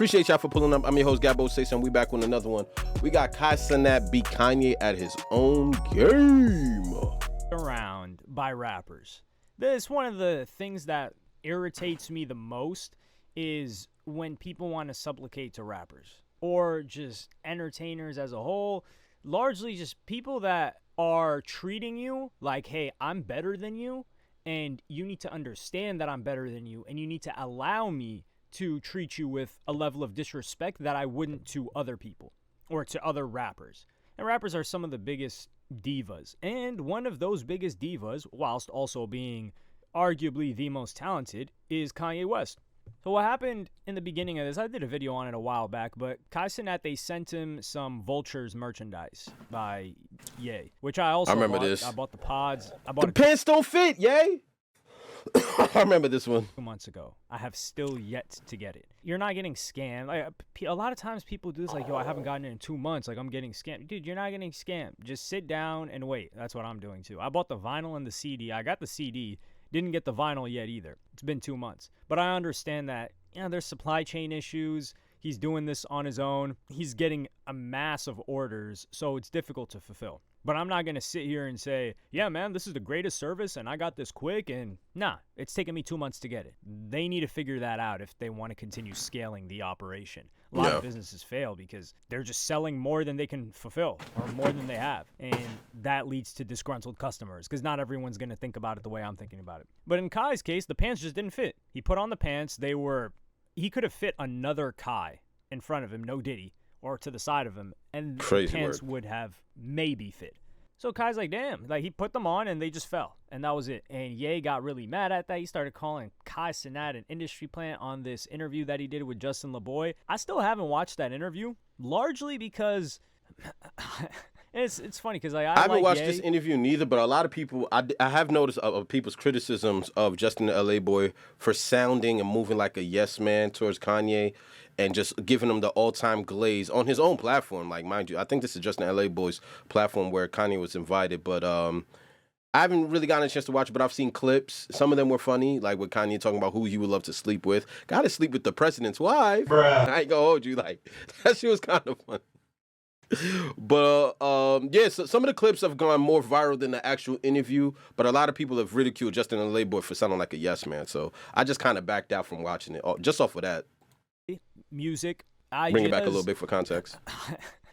Appreciate y'all for pulling up. I'm your host, Gabbo Station. We back with another one. We got Cenat beat Kanye at his own game. Around by rappers. This one of the things that irritates me the most is when people want to supplicate to rappers or just entertainers as a whole. Largely just people that are treating you like, hey, I'm better than you, and you need to understand that I'm better than you, and you need to allow me to treat you with a level of disrespect that I wouldn't to other people or to other rappers. And rappers are some of the biggest divas. And one of those biggest divas, whilst also being arguably the most talented, is Kanye West. So what happened in the beginning of this, I did a video on it a while back, but Cenat, they sent him some Vultures merchandise by Ye, which I also remember bought. this. I bought the pods. The pants don't fit, Ye. I remember this one. 2 months ago. I have still yet to get it. You're not getting scammed. Like, a lot of times people do this, like, yo, I haven't gotten it in 2 months. Like, I'm getting scammed. Dude, you're not getting scammed. Just sit down and wait. That's what I'm doing, too. I bought the vinyl and the CD. I got the CD. Didn't get the vinyl yet either. It's been 2 months. But I understand that, there's supply chain issues. He's doing this on his own. He's getting a mass of orders, so it's difficult to fulfill. But I'm not going to sit here and say, yeah, man, this is the greatest service, and I got this quick, and nah, it's taken me 2 months to get it. They need to figure that out if they want to continue scaling the operation. A lot of businesses fail because they're just selling more than they can fulfill or more than they have. And that leads to disgruntled customers because not everyone's going to think about it the way I'm thinking about it. But in Kai's case, the pants just didn't fit. He put on the pants. He could have fit another Kai in front of him, no Diddy, or to the side of him, and the pants would have maybe fit. So Kai's like, damn, like he put them on and they just fell, and that was it. And Ye got really mad at that. He started calling Cenat an industry plant on this interview that he did with Justin LaBoy. I still haven't watched that interview, largely because it's funny because I haven't watched this interview neither, but a lot of people, I have noticed of people's criticisms of Justin the LA Boy for sounding and moving like a yes man towards Kanye and just giving him the all-time glaze on his own platform. Like, mind you, I think this is Justin LA Boy's platform where Kanye was invited, but I haven't really gotten a chance to watch it, but I've seen clips. Some of them were funny, like with Kanye talking about who he would love to sleep with. Got to sleep with the president's wife. Bruh. I ain't gonna hold you. Like, that shit was kind of funny. But so some of the clips have gone more viral than the actual interview, but a lot of people have ridiculed Justin and LA Boy for sounding like a yes man. So I just kind of backed out from watching it, just off of that. Music. Bring it back a little bit for context.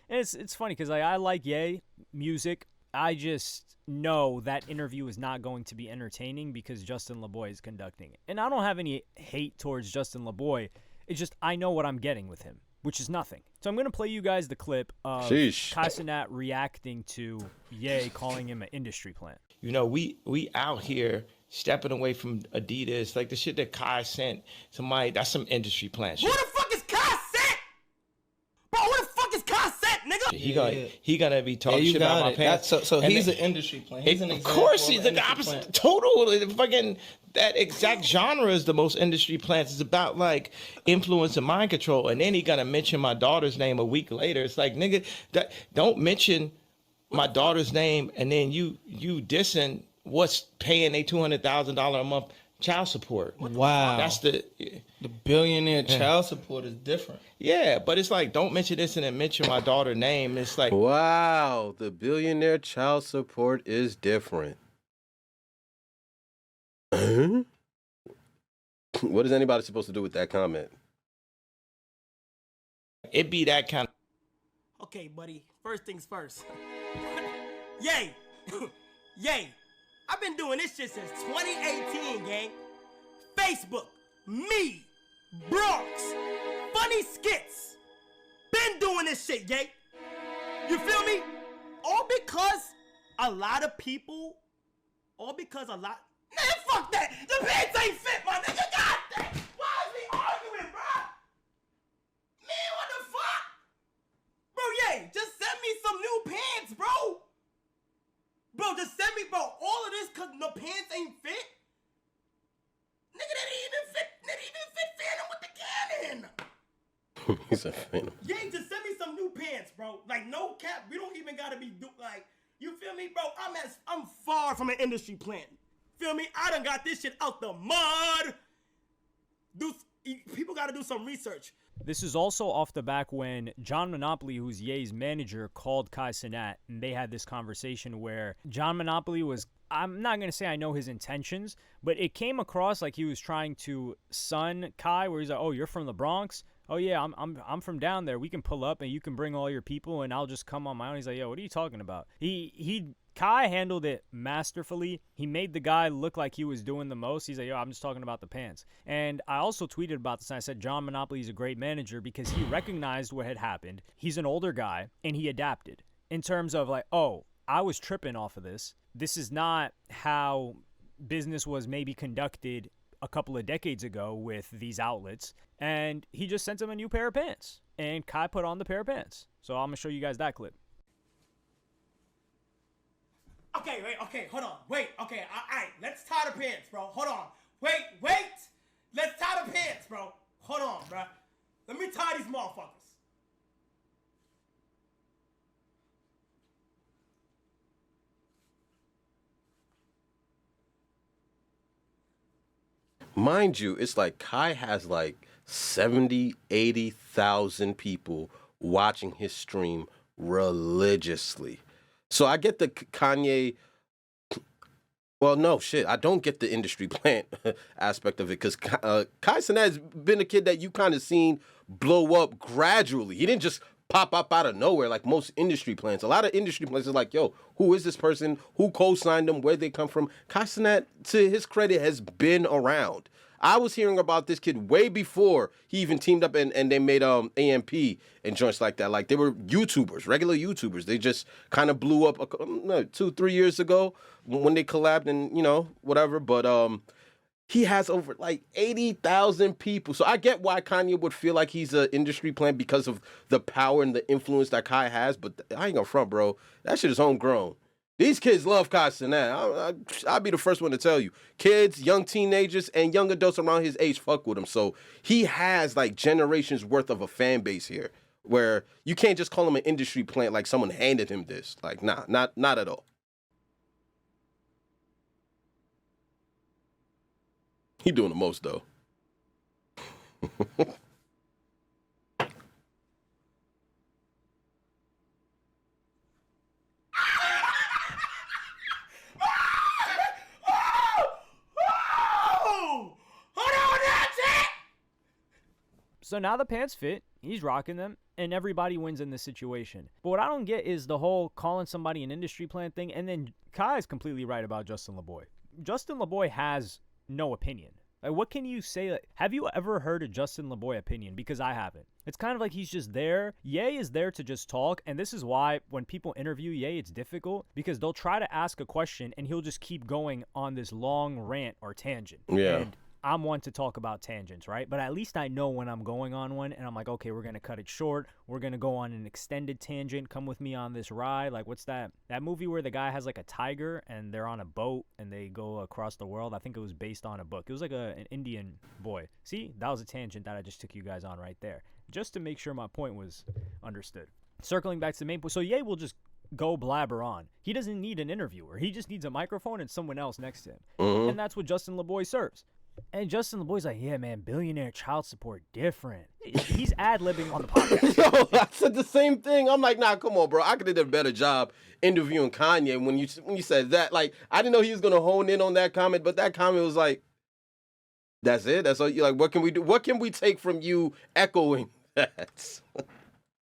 It's funny because I like Ye music. I just know that interview is not going to be entertaining because Justin LaBoy is conducting it. And I don't have any hate towards Justin LaBoy. It's just I know what I'm getting with him, which is nothing. So I'm going to play you guys the clip of Cenat reacting to Ye calling him an industry plant. We out here stepping away from Adidas. Like the shit that Kai sent somebody, that's some industry plant shit. Who the fuck is Kai sent? Bro, who the fuck is Kai sent, nigga? He gonna be talking shit about my pants. So he's an industry plant. He's an example. Of course, he's the opposite. Total. Fucking that exact genre is the most industry plants. It's about like influence and mind control. And then he gonna mention my daughter's name a week later. It's like, nigga, don't mention my daughter's name and then you dissing what's paying a $200,000 a month child support. Wow. That's the billionaire child support is different. Yeah, but it's like, don't mention this and then mention my daughter's name. It's like, wow, the billionaire child support is different. What is anybody supposed to do with that comment? It be that kind of. Okay, buddy. First things first. Yay! Yay! I've been doing this shit since 2018, gang. Facebook, me, Bronx, funny skits. Been doing this shit, yay. You feel me? All because a lot of people, Man, fuck that! The pants ain't fit, my nigga! God damn! Why is we arguing, bro? Man, what the fuck? Bro, yay, just send me some new pants, bro! Bro, just send me, bro, all of this cause the pants ain't fit? Nigga, that didn't even fit Phantom with the cannon! He's a Phantom. Yay, just send me some new pants, bro. Like, no cap, we don't even gotta be, you feel me, bro? I'm far from an industry plant. Feel me? I done got this shit out the mud. People gotta do some research. This is also off the back when John Monopoly, who's Ye's manager, called Kai Cenat, and they had this conversation where John Monopoly was, I'm not going to say I know his intentions, but it came across like he was trying to sun Kai, where he's like, oh, you're from the Bronx? Oh, yeah, I'm from down there. We can pull up, and you can bring all your people, and I'll just come on my own. He's like, yo, what are you talking about? Kai handled it masterfully. He made the guy look like he was doing the most. He's like, yo, I'm just talking about the pants. And I also tweeted about this, and I said John Monopoly is a great manager because he recognized what had happened. He's an older guy, and he adapted in terms of like, oh, I was tripping off of this. This is not how business was maybe conducted a couple of decades ago with these outlets. And he just sent him a new pair of pants. And Kai put on the pair of pants. So I'm going to show you guys that clip. Okay, wait, okay, hold on. Wait, okay, all right, let's tie the pants, bro. Hold on. Wait. Let's tie the pants, bro. Hold on, bro. Let me tie these motherfuckers. Mind you, it's like Kai has like 70, 80,000 people watching his stream religiously. So I get the Kanye. Well, no, shit. I don't get the industry plant aspect of it because Kai Cenat has been a kid that you kind of seen blow up gradually. He didn't just pop up out of nowhere like most industry plants. A lot of industry plants is like, yo, who is this person? Who co-signed them? Where they come from? Kai Cenat, to his credit, has been around. I was hearing about this kid way before he even teamed up and they made AMP and joints like that. Like they were YouTubers, regular YouTubers. They just kind of blew up 2-3 years ago when they collabed and, you know, whatever. But he has over like 80,000 people. So I get why Kanye would feel like he's an industry plant because of the power and the influence that Kai has. But I ain't gonna front, bro. That shit is homegrown. These kids love Kai Cenat. I'll be the first one to tell you. Kids, young teenagers, and young adults around his age fuck with him. So he has like generations worth of a fan base here where you can't just call him an industry plant like someone handed him this. Like, nah, not at all. He doing the most, though. So now the pants fit, he's rocking them, and everybody wins in this situation. But what I don't get is the whole calling somebody an industry plant thing, and then Kai is completely right about Justin LaBoy. Justin LaBoy has no opinion. Like, what can you say? Like, have you ever heard a Justin LaBoy opinion? Because I haven't. It's kind of like he's just there. Ye is there to just talk, and this is why when people interview Ye, it's difficult, because they'll try to ask a question, and he'll just keep going on this long rant or tangent. Yeah. And I'm one to talk about tangents, right? But at least I know when I'm going on one, and I'm like, okay, we're going to cut it short. We're going to go on an extended tangent. Come with me on this ride. Like, what's that movie where the guy has like a tiger and they're on a boat and they go across the world? I think it was based on a book. It was like an Indian boy. See, that was a tangent that I just took you guys on right there, just to make sure my point was understood. Circling back to the main point. So Ye will just go blabber on. He doesn't need an interviewer. He just needs a microphone and someone else next to him. Mm-hmm. And that's what Justin LaBoy serves. And Justin LaBoy's like, yeah, man, billionaire child support, different. He's ad-libbing on the podcast. Yo, I said the same thing. I'm like, nah, come on, bro. I could have done a better job interviewing Kanye when you said that. Like, I didn't know he was going to hone in on that comment, but that comment was like, that's it? That's all? You're like, what can we do? What can we take from you echoing that? Justin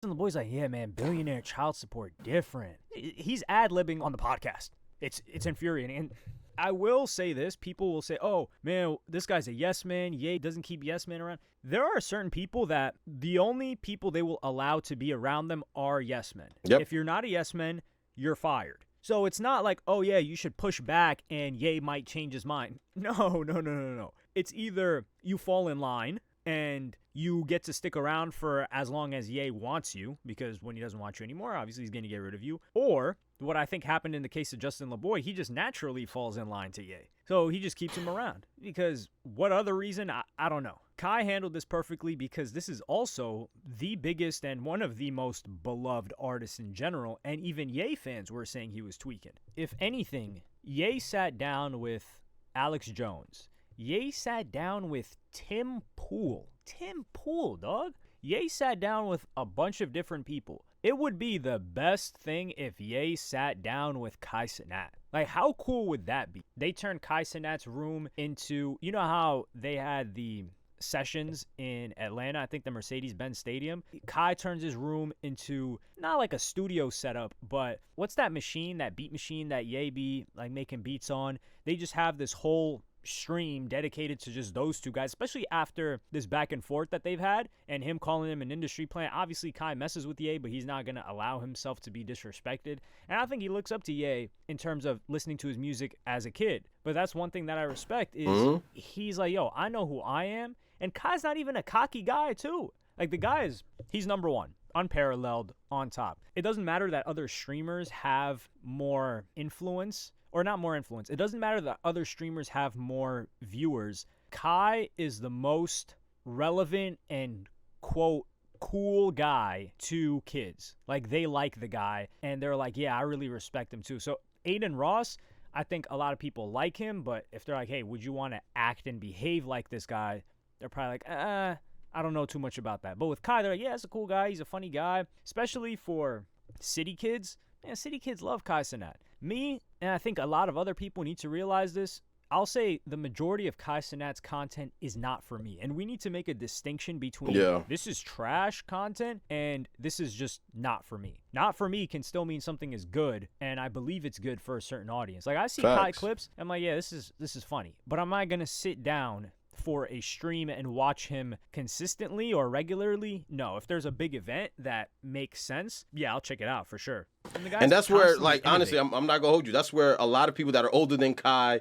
LaBoy's like, yeah, man, billionaire child support, different. He's ad-libbing on the podcast. It's infuriating. And I will say this. People will say, oh, man, this guy's a yes man. Ye doesn't keep yes men around. There are certain people that the only people they will allow to be around them are yes men. Yep. If you're not a yes man, you're fired. So it's not like, oh, yeah, you should push back and Ye might change his mind. No. It's either you fall in line and you get to stick around for as long as Ye wants you, because when he doesn't want you anymore, obviously he's going to get rid of you. Or what I think happened in the case of Justin LaBoy, he just naturally falls in line to Ye. So he just keeps him around. Because what other reason? I don't know. Kai handled this perfectly because this is also the biggest and one of the most beloved artists in general. And even Ye fans were saying he was tweaking. If anything, Ye sat down with Alex Jones. Ye sat down with Tim Pool. Tim Pool, dog. Ye sat down with a bunch of different people. It would be the best thing if Ye sat down with Kai Cenat. Like, how cool would that be? They turned Kai Cenat's room into, you know how they had the sessions in Atlanta, I think the Mercedes-Benz Stadium. Kai turns his room into not like a studio setup, but what's that machine, that beat machine that Ye be like making beats on? They just have this whole stream dedicated to just those two guys, especially after this back and forth that they've had and him calling him an industry plant. Obviously, Kai messes with Ye, but he's not going to allow himself to be disrespected. And I think he looks up to Ye in terms of listening to his music as a kid. But that's one thing that I respect is he's like, yo, I know who I am. And Kai's not even a cocky guy, too. Like, the guy he's number one, unparalleled, on top. It doesn't matter that other streamers have more influence, or not more influence. It doesn't matter that other streamers have more viewers. Kai is the most relevant and, quote, cool guy to kids. Like, they like the guy, and they're like, yeah, I really respect him, too. So, Aiden Ross, I think a lot of people like him, but if they're like, hey, would you want to act and behave like this guy? They're probably like, I don't know too much about that. But with Kai, they're like, yeah, it's a cool guy. He's a funny guy, especially for city kids. Man, city kids love Kai Cenat. Me, and I think a lot of other people need to realize this, I'll say the majority of Kai Cenat's content is not for me. And we need to make a distinction between this is trash content and this is just not for me. Not for me can still mean something is good, and I believe it's good for a certain audience. Like, I see Kai clips, I'm like, yeah, this is funny. But am I going to sit down for a stream and watch him consistently or regularly? No. If there's a big event that makes sense, yeah, I'll check it out for sure. And that's where, like, honestly, I'm not gonna hold you. That's where a lot of people that are older than Kai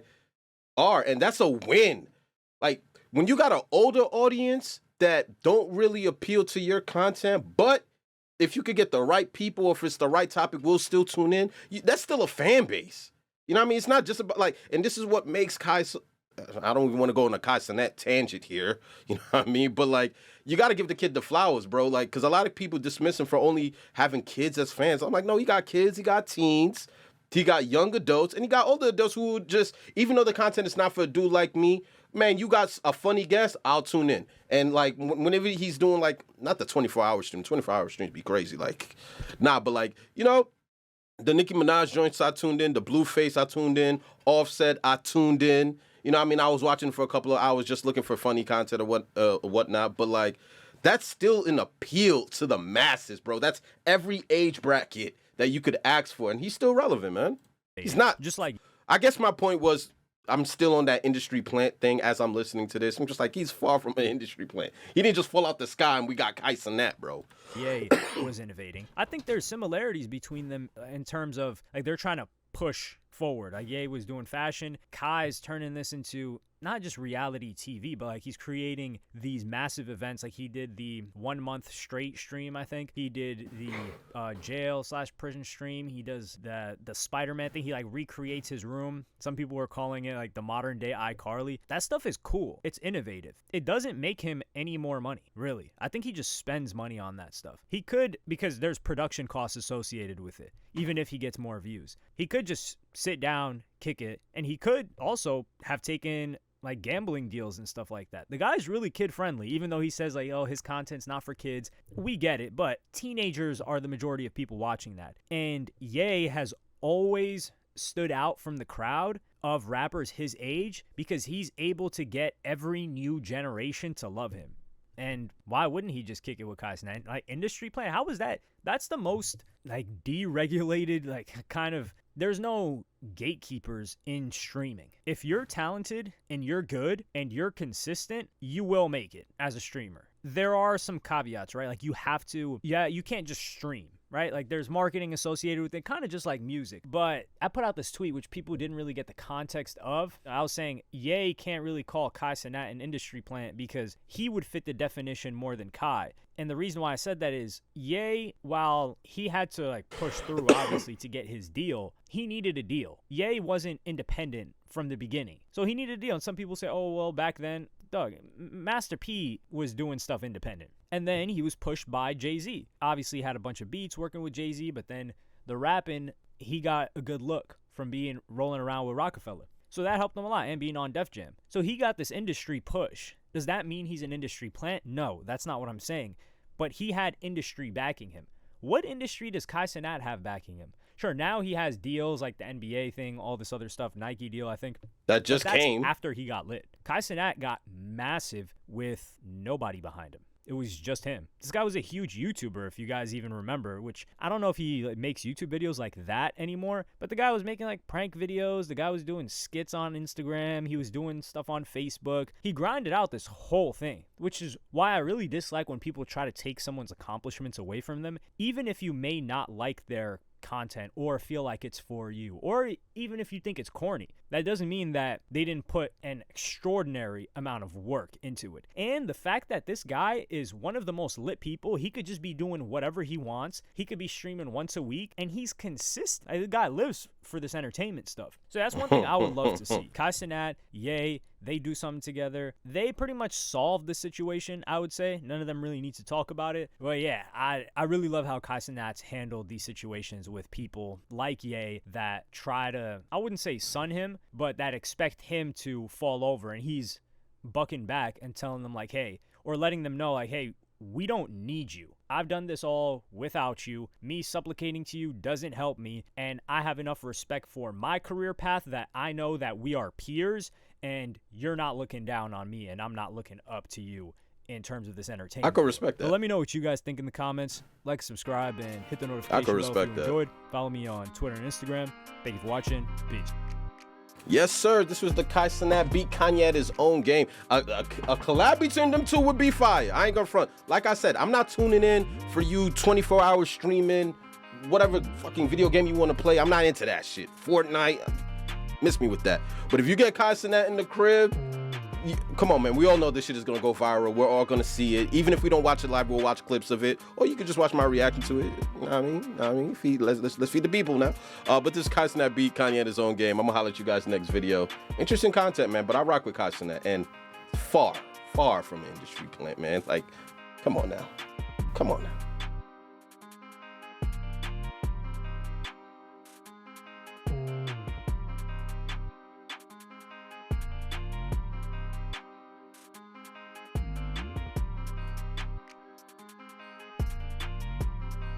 are, and that's a win. Like, when you got an older audience that don't really appeal to your content, but if you could get the right people, if it's the right topic, we'll still tune in. That's still a fan base. You know what I mean? It's not just about, like, and this is what makes Kai I don't even want to go on a Kai Cenat tangent here, you know what I mean? But, like, you got to give the kid the flowers, bro. Like, because a lot of people dismiss him for only having kids as fans. I'm like, no, he got kids, he got teens, he got young adults, and he got older adults who just, even though the content is not for a dude like me, man, you got a funny guest, I'll tune in. And, like, whenever he's doing, like, not the 24-hour stream, 24-hour streams be crazy. Like, nah, but, like, you know, the Nicki Minaj joints, I tuned in. The Blueface, I tuned in. Offset, I tuned in. You know what I mean? I was watching for a couple of hours just looking for funny content or whatnot. But, like, that's still an appeal to the masses, bro. That's every age bracket that you could ask for. And he's still relevant, man. He's not. Just like, I guess my point was, I'm still on that industry plant thing as I'm listening to this. I'm just like, he's far from an industry plant. He didn't just fall out the sky and we got Kai Cenat, bro. Ye was innovating. I think there's similarities between them in terms of, like, they're trying to push forward. Like, Ye was doing fashion. Kai's turning this into not just reality TV, but, like, he's creating these massive events. Like, he did the 1 month straight stream, I think. He did the jail/prison stream. He does the Spider-Man thing. He, like, recreates his room. Some people were calling it, like, the modern day iCarly. That stuff is cool. It's innovative. It doesn't make him any more money, really. I think he just spends money on that stuff. He could, because there's production costs associated with it, even if he gets more views. He could just sit down, kick it, and he could also have taken, like, gambling deals and stuff like that. The guy's really kid-friendly, even though he says, like, oh, his content's not for kids. We get it, but teenagers are the majority of people watching that. And Ye has always stood out from the crowd of rappers his age because he's able to get every new generation to love him. And why wouldn't he just kick it with Kai Cenat? Like, industry plan, how was that? That's the most, like, deregulated, like, kind of, there's no gatekeepers in streaming. If you're talented and you're good and you're consistent, you will make it as a streamer. There are some caveats, right? Like, you have to, you can't just stream, right? Like, there's marketing associated with it, kind of just like music. But I put out this tweet, which people didn't really get the context of. I was saying, Ye can't really call Kai Cenat an industry plant because he would fit the definition more than Kai. And the reason why I said that is, Ye, while he had to, like, push through, obviously, to get his deal, he needed a deal. Ye wasn't independent from the beginning. So he needed a deal. And some people say, oh, well, back then, Doug, Master P was doing stuff independent. And then he was pushed by Jay-Z. Obviously, he had a bunch of beats working with Jay-Z, but then the rapping, he got a good look from being rolling around with Rockefeller. So that helped him a lot, and being on Def Jam. So he got this industry push. Does that mean he's an industry plant? No, that's not what I'm saying. but he had industry backing him. What industry does Kai Cenat have backing him? Sure, now he has deals like the NBA thing, all this other stuff, Nike deal, I think. That just came after he got lit. Kai Cenat got massive with nobody behind him. It was just him. This guy was a huge YouTuber, if you guys even remember, which I don't know if he makes YouTube videos like that anymore, but the guy was making like prank videos. The guy was doing skits on Instagram. He was doing stuff on Facebook. He grinded out this whole thing, which is why I really dislike when people try to take someone's accomplishments away from them, even if you may not like their content or feel like it's for you, or even if you think it's corny. That doesn't mean that they didn't put an extraordinary amount of work into it. And the fact that this guy is one of the most lit people, he could just be doing whatever he wants. He could be streaming once a week, and he's consistent. The guy lives for this entertainment stuff. So that's one thing I would love to see. Kai Cenat, Ye, they do something together. They pretty much solved the situation, I would say. None of them really need to talk about it. But yeah, I really love how Kai Cenat's handled these situations with people like Ye that try to, I wouldn't say sun him, but that expect him to fall over, and he's bucking back and telling them like, hey, or letting them know like, hey, we don't need you. I've done this all without you. Me supplicating to you doesn't help me, and I have enough respect for my career path that I know that we are peers, and you're not looking down on me, and I'm not looking up to you in terms of this entertainment. I could respect that. But let me know what you guys think in the comments. Like, subscribe, and hit the notification I could bell respect if you that. enjoyed. Follow me on Twitter and Instagram. Thank you for watching. Peace. Yes, sir. This was the Kai Cenat beat Kanye at his own game. A collab between them two would be fire. I ain't gonna front. Like I said, I'm not tuning in for you 24 hours streaming, whatever fucking video game you want to play. I'm not into that shit. Fortnite, miss me with that. But if you get Kai Cenat in the crib, come on, man. We all know this shit is gonna go viral. We're all gonna see it. Even if we don't watch it live, we'll watch clips of it, or you can just watch my reaction to it. You know what I mean? Let's feed the people now. But this Kai Cenat beat Kanye at his own game. I'm gonna holler at you guys next video. Interesting content, man. But I rock with Kai Cenat, and far from an industry plant, man. Like, come on now.